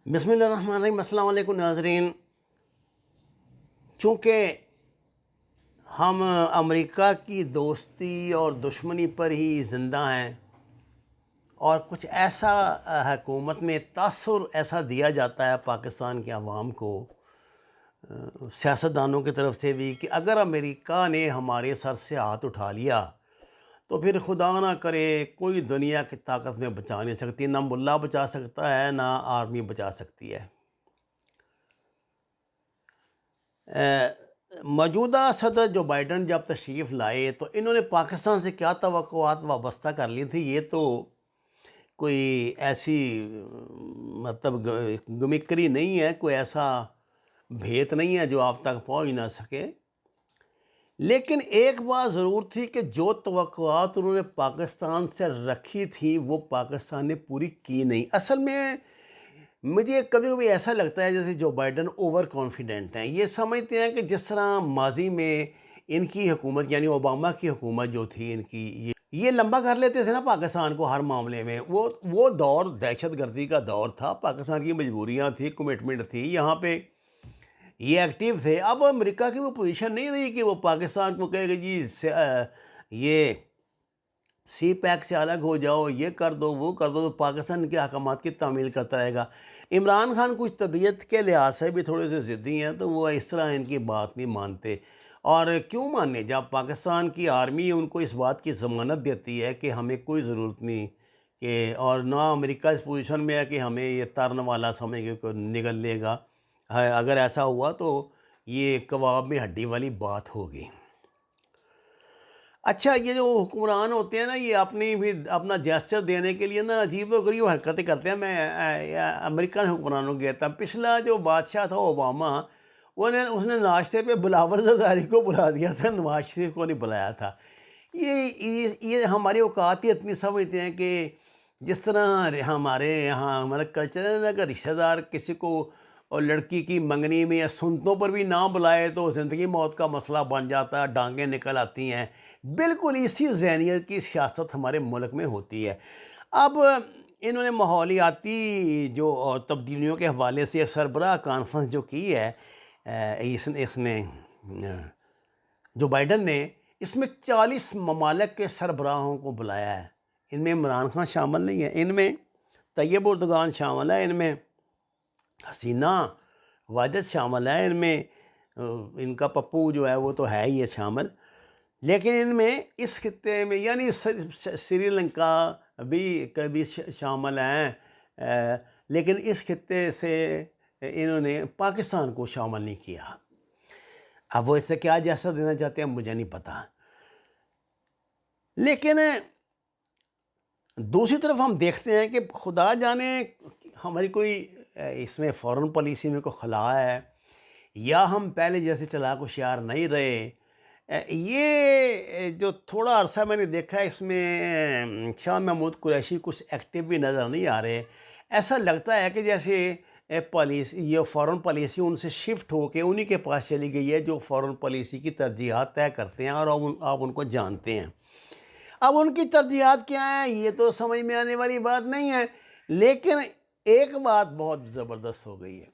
بسم اللہ الرحمن الرحیم۔ السلام علیکم ناظرین۔ چونکہ ہم امریکہ کی دوستی اور دشمنی پر ہی زندہ ہیں اور کچھ ایسا حکومت میں تاثر ایسا دیا جاتا ہے پاکستان کے عوام کو، سیاستدانوں کی طرف سے بھی، کہ اگر امریکہ نے ہمارے سر سے ہاتھ اٹھا لیا تو پھر خدا نہ کرے کوئی دنیا کی طاقت میں بچا نہیں سکتی، نہ ملا بچا سکتا ہے نہ آرمی بچا سکتی ہے۔ موجودہ صدر جو بائیڈن جب تشریف لائے تو انہوں نے پاکستان سے کیا توقعات وابستہ کر لی تھی، یہ تو کوئی ایسی مطلب گمکری نہیں ہے، کوئی ایسا بھیت نہیں ہے جو آپ تک پہنچ نہ سکے۔ لیکن ایک بات ضرور تھی کہ جو توقعات انہوں نے پاکستان سے رکھی تھی وہ پاکستان نے پوری کی نہیں۔ اصل میں مجھے کبھی کبھی ایسا لگتا ہے جیسے جو بائیڈن اوور کانفیڈنٹ ہیں، یہ سمجھتے ہیں کہ جس طرح ماضی میں ان کی حکومت یعنی اوباما کی حکومت جو تھی ان کی، یہ لمبا کر لیتے تھے نا پاکستان کو ہر معاملے میں۔ وہ دور دہشت گردی کا دور تھا، پاکستان کی مجبوریاں تھی، کمٹمنٹ تھی، یہاں پہ یہ ایکٹیو تھے۔ اب امریکہ کی وہ پوزیشن نہیں رہی کہ وہ پاکستان کو کہے کہ جی یہ سی پیک سے الگ ہو جاؤ، یہ کر دو وہ کر دو، تو پاکستان کے احکامات کی تعمیل کرتا رہے گا۔ عمران خان کچھ طبیعت کے لحاظ سے بھی تھوڑے سے ضدی ہیں، تو وہ اس طرح ان کی بات نہیں مانتے۔ اور کیوں مانے جب پاکستان کی آرمی ان کو اس بات کی ضمانت دیتی ہے کہ ہمیں کوئی ضرورت نہیں کہ، اور نہ امریکہ اس پوزیشن میں ہے کہ ہمیں یہ ترن والا سمجھ کے کوئی نگل لے گا۔ اگر ایسا ہوا تو یہ کباب میں ہڈی والی بات ہوگی۔ اچھا، یہ جو حکمران ہوتے ہیں نا، یہ اپنا جیسچر دینے کے لیے نا عجیب و غریب حرکتیں کرتے ہیں۔ میں امریکن حکمرانوں کے کہتا ہوں، پچھلا جو بادشاہ تھا اوباما، اس نے ناشتے پہ بلاور زرداری کو بلا دیا تھا، نواز شریف کو نہیں بلایا تھا۔ یہ ہماری اوقات ہی اتنی سمجھتے ہیں کہ جس طرح ہمارے یہاں ہمارا کلچر ہے نا کہ رشتہ دار کسی کو اور لڑکی کی منگنی میں یا سنتوں پر بھی نہ بلائے تو زندگی موت کا مسئلہ بن جاتا ہے، ڈانگیں نکل آتی ہیں۔ بالکل اسی ذہنیت کی سیاست ہمارے ملک میں ہوتی ہے۔ اب انہوں نے ماحولیاتی جو تبدیلیوں کے حوالے سے سربراہ کانفرنس جو کی ہے، اس نے جو بائیڈن نے، اس میں 40 ممالک کے سربراہوں کو بلایا ہے۔ ان میں عمران خان شامل نہیں ہے، ان میں طیب اردگان شامل ہے، ان میں حسینہ واجد شامل ہے، ان میں ان کا پپو جو ہے وہ تو ہے ہی ہے شامل، لیکن ان میں اس خطے میں یعنی سری لنکا بھی کبھی شامل ہیں، لیکن اس خطے سے انہوں نے پاکستان کو شامل نہیں کیا۔ اب وہ اس سے کیا جیسا دینا چاہتے ہیں مجھے نہیں پتا۔ لیکن دوسری طرف ہم دیکھتے ہیں کہ خدا جانے ہماری کوئی اس میں فورن پالیسی میں کوئی خلا ہے یا ہم پہلے جیسے چلاک ہوشیار نہیں رہے۔ یہ جو تھوڑا عرصہ میں نے دیکھا ہے، اس میں شاہ محمود قریشی کچھ ایکٹیو بھی نظر نہیں آ رہے۔ ایسا لگتا ہے کہ جیسے پالیسی یہ فورن پالیسی ان سے شفٹ ہو کے انہی کے پاس چلی گئی ہے جو فورن پالیسی کی ترجیحات طے کرتے ہیں، اور آپ ان کو جانتے ہیں۔ اب ان کی ترجیحات کیا ہیں یہ تو سمجھ میں آنے والی بات نہیں ہے، لیکن ایک بات بہت زبردست ہو گئی ہے۔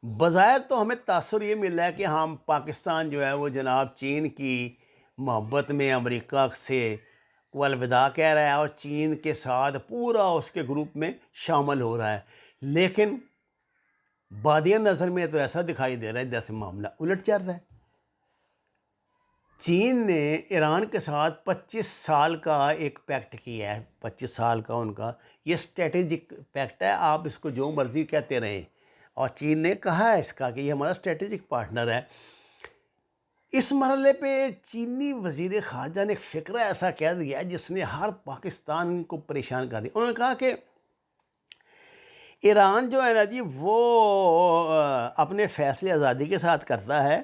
بظاہر تو ہمیں تاثر یہ مل رہا ہے کہ ہم پاکستان جو ہے وہ جناب چین کی محبت میں امریکہ سے الوداع کہہ رہا ہے اور چین کے ساتھ پورا اس کے گروپ میں شامل ہو رہا ہے، لیکن بادیہ نظر میں تو ایسا دکھائی دے رہا ہے جیسے معاملہ الٹ چل رہا ہے۔ چین نے ایران کے ساتھ 25 سال کا ایک پیکٹ کیا ہے، 25 سال کا ان کا یہ اسٹریٹجک پیکٹ ہے، آپ اس کو جو مرضی کہتے رہیں، اور چین نے کہا ہے اس کا کہ یہ ہمارا اسٹریٹجک پارٹنر ہے۔ اس مرحلے پہ چینی وزیر خارجہ نے ایک فقرہ ایسا کہہ دیا ہے جس نے ہر پاکستان کو پریشان کر دیا۔ انہوں نے کہا کہ ایران جو ہے نا جی وہ اپنے فیصلے آزادی کے ساتھ کرتا ہے،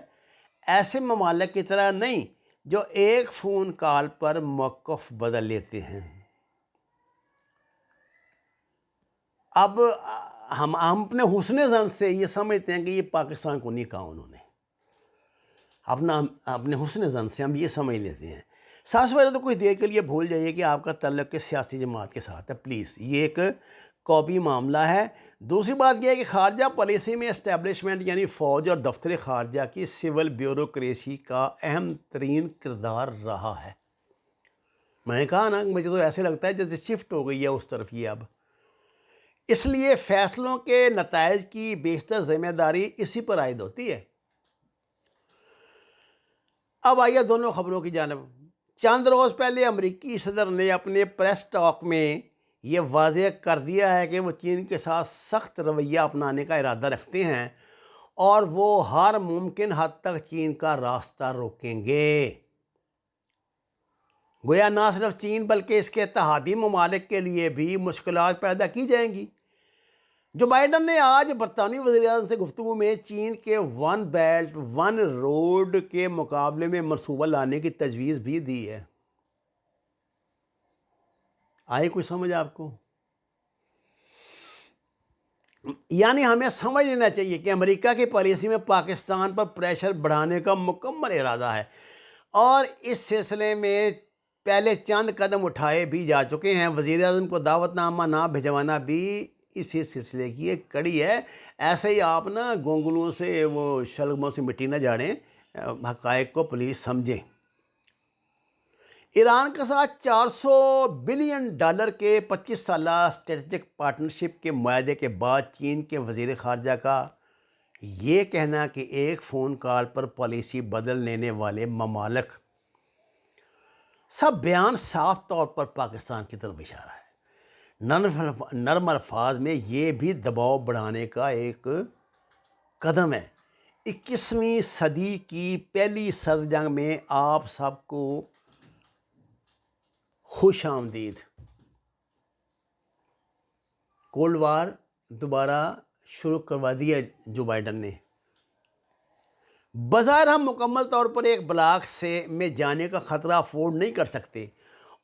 ایسے ممالک کی طرح نہیں جو ایک فون کال پر موقف بدل لیتے ہیں۔ اب ہم اپنے حسن ظن سے یہ سمجھتے ہیں کہ یہ پاکستان کو نہیں کہا انہوں نے، اپنے حسن ظن سے ہم یہ سمجھ لیتے ہیں۔ ساتھ پہلے تو کچھ دیر کے لیے بھول جائیے کہ آپ کا تعلق کس سیاسی جماعت کے ساتھ ہے، پلیز۔ یہ ایک کاپی معاملہ ہے۔ دوسری بات یہ ہے کہ خارجہ پالیسی میں اسٹیبلشمنٹ یعنی فوج اور دفتر خارجہ کی سول بیوروکریسی کا اہم ترین کردار رہا ہے۔ میں نے کہا نا، مجھے تو ایسے لگتا ہے جیسے شفٹ ہو گئی ہے اس طرف یہ اب، اس لیے فیصلوں کے نتائج کی بیشتر ذمہ داری اسی پر عائد ہوتی ہے۔ اب آئیے دونوں خبروں کی جانب۔ چند روز پہلے امریکی صدر نے اپنے پریس ٹاک میں یہ واضح کر دیا ہے کہ وہ چین کے ساتھ سخت رویہ اپنانے کا ارادہ رکھتے ہیں اور وہ ہر ممکن حد تک چین کا راستہ روکیں گے۔ گویا نہ صرف چین بلکہ اس کے اتحادی ممالک کے لیے بھی مشکلات پیدا کی جائیں گی۔ جو بائیڈن نے آج برطانوی وزیر اعظم سے گفتگو میں چین کے ون بیلٹ ون روڈ کے مقابلے میں منصوبہ لانے کی تجویز بھی دی ہے۔ آئی کوئی سمجھ آپ کو؟ یعنی ہمیں سمجھ لینا چاہیے کہ امریکہ کی پالیسی میں پاکستان پر پریشر بڑھانے کا مکمل ارادہ ہے، اور اس سلسلے میں پہلے چند قدم اٹھائے بھی جا چکے ہیں۔ وزیر اعظم کو دعوت نامہ نہ بھجوانا بھی اسی سلسلے کی ایک کڑی ہے۔ ایسے ہی آپ نا گونگلوں سے وہ شلگموں سے مٹی نہ جاڑیں، حقائق کو پلیز سمجھیں۔ ایران کے ساتھ $400 بلین کے 25 سالہ اسٹریٹجک پارٹنرشپ کے معاہدے کے بعد چین کے وزیر خارجہ کا یہ کہنا کہ ایک فون کال پر پالیسی بدل لینے والے ممالک، سب بیان صاف طور پر پاکستان کی طرف اشارہ ہے۔ نرم الفاظ میں یہ بھی دباؤ بڑھانے کا ایک قدم ہے۔ 21ویں صدی کی پہلی سرد جنگ میں آپ سب کو خوش آمدید۔ کولڈ وار دوبارہ شروع کروا دیا جو بائیڈن نے۔ بظاہر ہم مکمل طور پر ایک بلاک میں جانے کا خطرہ افورڈ نہیں کر سکتے،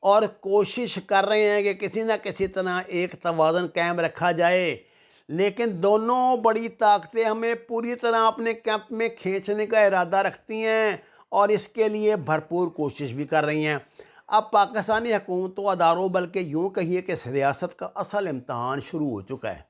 اور کوشش کر رہے ہیں کہ کسی نہ کسی طرح ایک توازن قائم رکھا جائے، لیکن دونوں بڑی طاقتیں ہمیں پوری طرح اپنے کیمپ میں کھینچنے کا ارادہ رکھتی ہیں اور اس کے لیے بھرپور کوشش بھی کر رہی ہیں۔ اب پاکستانی حکومت و اداروں، بلکہ یوں کہیے کہ اس ریاست کا اصل امتحان شروع ہو چکا ہے۔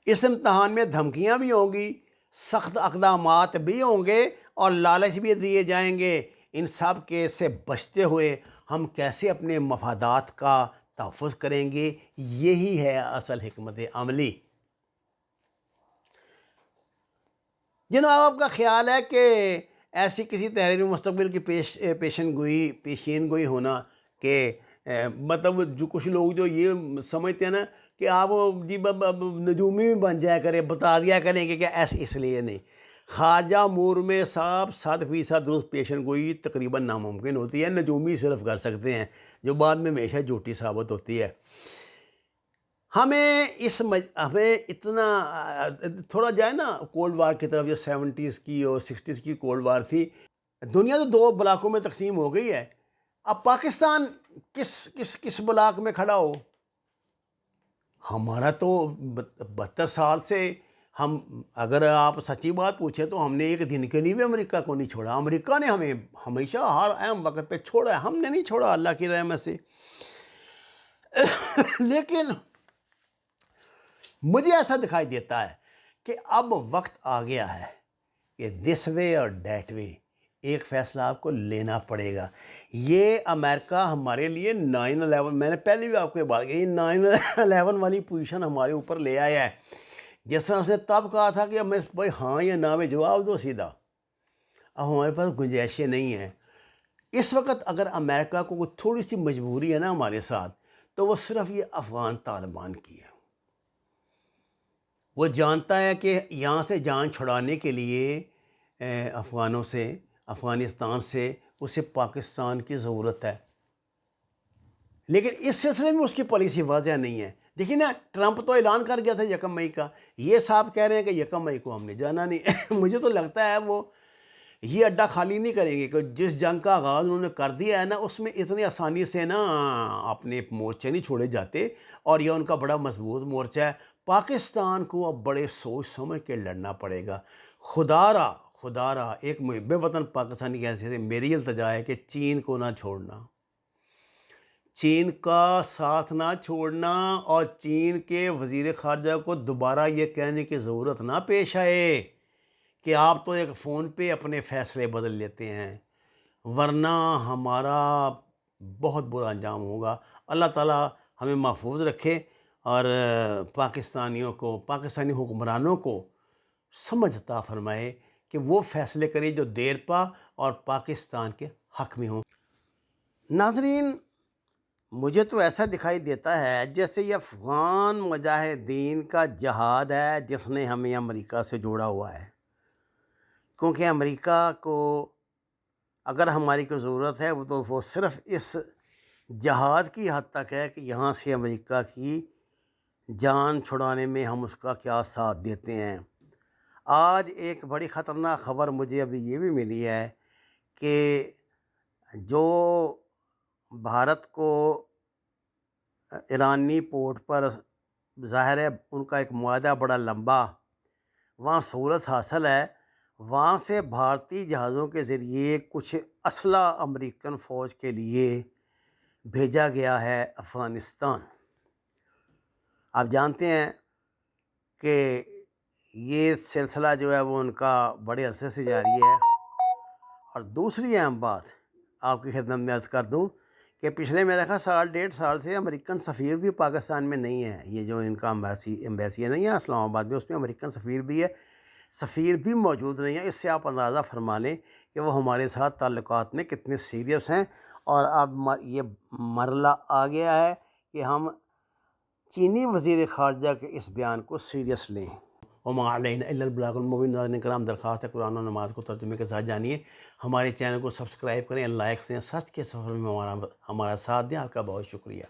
اس امتحان میں دھمکیاں بھی ہوں گی، سخت اقدامات بھی ہوں گے اور لالچ بھی دیے جائیں گے۔ ان سب کے سے بچتے ہوئے ہم کیسے اپنے مفادات کا تحفظ کریں گے، یہی ہے اصل حکمت عملی۔ جناب، آپ کا خیال ہے کہ ایسی کسی تحریری مستقبل کی پیشین گوئی ہونا کہ مطلب جو کچھ لوگ جو یہ سمجھتے ہیں نا کہ آپ جی نجومی بھی بن جایا کریں، بتا دیا کریں کہ ایسے، اس لیے نہیں۔ خارجہ امور میں 100% درست پیشن گوئی تقریباً ناممکن ہوتی ہے، نجومی صرف کر سکتے ہیں، جو بعد میں ہمیشہ جھوٹی ثابت ہوتی ہے۔ ہمیں اتنا تھوڑا جائے نا کولڈ وار کی طرف، جو 70s کی اور 60s کی کولڈ وار تھی، دنیا تو 2 بلاکوں میں تقسیم ہو گئی ہے۔ اب پاکستان کس بلاک میں کھڑا ہو؟ ہمارا تو 72 سال سے ہم، اگر آپ سچی بات پوچھیں تو ہم نے ایک دن کے لیے بھی امریکہ کو نہیں چھوڑا۔ امریکہ نے ہمیں ہمیشہ ہر اہم وقت پہ چھوڑا ہے، ہم نے نہیں چھوڑا اللہ کی رحمت سے۔ لیکن مجھے ایسا دکھائی دیتا ہے کہ اب وقت آ گیا ہے کہ دس وے اور دیٹ وے ایک فیصلہ آپ کو لینا پڑے گا۔ یہ امریکہ ہمارے لیے 9/11، میں نے پہلے بھی آپ کو یہ بات کہی، 9/11 والی پوزیشن ہمارے اوپر لے آیا ہے۔ جس طرح اس نے تب کہا تھا کہ ہمیں بھائی ہاں یا نہ میں جواب دو سیدھا، اب ہمارے پاس گنجائشیں نہیں ہیں۔ اس وقت اگر امریکہ کو کوئی تھوڑی سی مجبوری ہے نا ہمارے ساتھ، تو وہ صرف یہ افغان طالبان کی ہے۔ وہ جانتا ہے کہ یہاں سے جان چھڑانے کے لیے افغانوں سے، افغانستان سے اسے پاکستان کی ضرورت ہے، لیکن اس سلسلے میں اس کی پالیسی واضح نہیں ہے۔ دیکھیں نا، ٹرمپ تو اعلان کر گیا تھا 1 مئی کا، یہ صاحب کہہ رہے ہیں کہ 1 مئی کو ہم نے جانا نہیں۔ مجھے تو لگتا ہے وہ یہ اڈا خالی نہیں کریں گے، کہ جس جنگ کا آغاز انہوں نے کر دیا ہے نا، اس میں اتنی آسانی سے نا اپنے مورچے نہیں چھوڑے جاتے، اور یہ ان کا بڑا مضبوط مورچہ ہے۔ پاکستان کو اب بڑے سوچ سمجھ کے لڑنا پڑے گا۔ خدا را ایک محب وطن پاکستانی کی حیثیت سے میری التجا ہے کہ چین کو نہ چھوڑنا، چین کا ساتھ نہ چھوڑنا اور چین کے وزیر خارجہ کو دوبارہ یہ کہنے کی ضرورت نہ پیش آئے کہ آپ تو ایک فون پہ اپنے فیصلے بدل لیتے ہیں، ورنہ ہمارا بہت برا انجام ہوگا۔ اللہ تعالیٰ ہمیں محفوظ رکھے اور پاکستانیوں کو، پاکستانی حکمرانوں کو سمجھ عطا فرمائے کہ وہ فیصلے کریں جو دیر پا اور پاکستان کے حق میں ہوں۔ ناظرین، مجھے تو ایسا دکھائی دیتا ہے جیسے یہ افغان مجاہدین کا جہاد ہے جس نے ہمیں امریکہ سے جوڑا ہوا ہے، کیونکہ امریکہ کو اگر ہماری کوئی ضرورت ہے تو وہ صرف اس جہاد کی حد تک ہے کہ یہاں سے امریکہ کی جان چھڑانے میں ہم اس کا کیا ساتھ دیتے ہیں۔ آج ایک بڑی خطرناک خبر مجھے ابھی یہ بھی ملی ہے کہ جو بھارت کو ایرانی پورٹ پر، ظاہر ہے ان کا ایک معاہدہ بڑا لمبا، وہاں سہولت حاصل ہے، وہاں سے بھارتی جہازوں کے ذریعے کچھ اسلحہ امریکن فوج کے لیے بھیجا گیا ہے افغانستان۔ آپ جانتے ہیں کہ یہ سلسلہ جو ہے وہ ان کا بڑے عرصے سے جاری ہے۔ اور دوسری اہم بات آپ کی خدمت میں عرض کر دوں کہ پچھلے میرا خیال سال ڈیڑھ سال سے امریکن سفیر بھی پاکستان میں نہیں ہے۔ یہ جو ان کا ایمبیسی ہے نہیں ہے اسلام آباد میں، اس میں امریکن سفیر بھی ہے، سفیر بھی موجود نہیں ہے۔ اس سے آپ اندازہ فرما لیں کہ وہ ہمارے ساتھ تعلقات میں کتنے سیریس ہیں، اور اب یہ مرحلہ آ گیا ہے کہ ہم چینی وزیر خارجہ کے اس بیان کو سیریس لیں۔ وما علینا الا البلاغ المبین۔ ناظرین کرام، درخواست ہے قرآن و نماز کو ترجمے کے ساتھ جانیے، ہمارے چینل کو سبسکرائب کریں، لائک دیں، سچ کے سفر میں ہمارا ساتھ دیں۔ آپ کا بہت شکریہ۔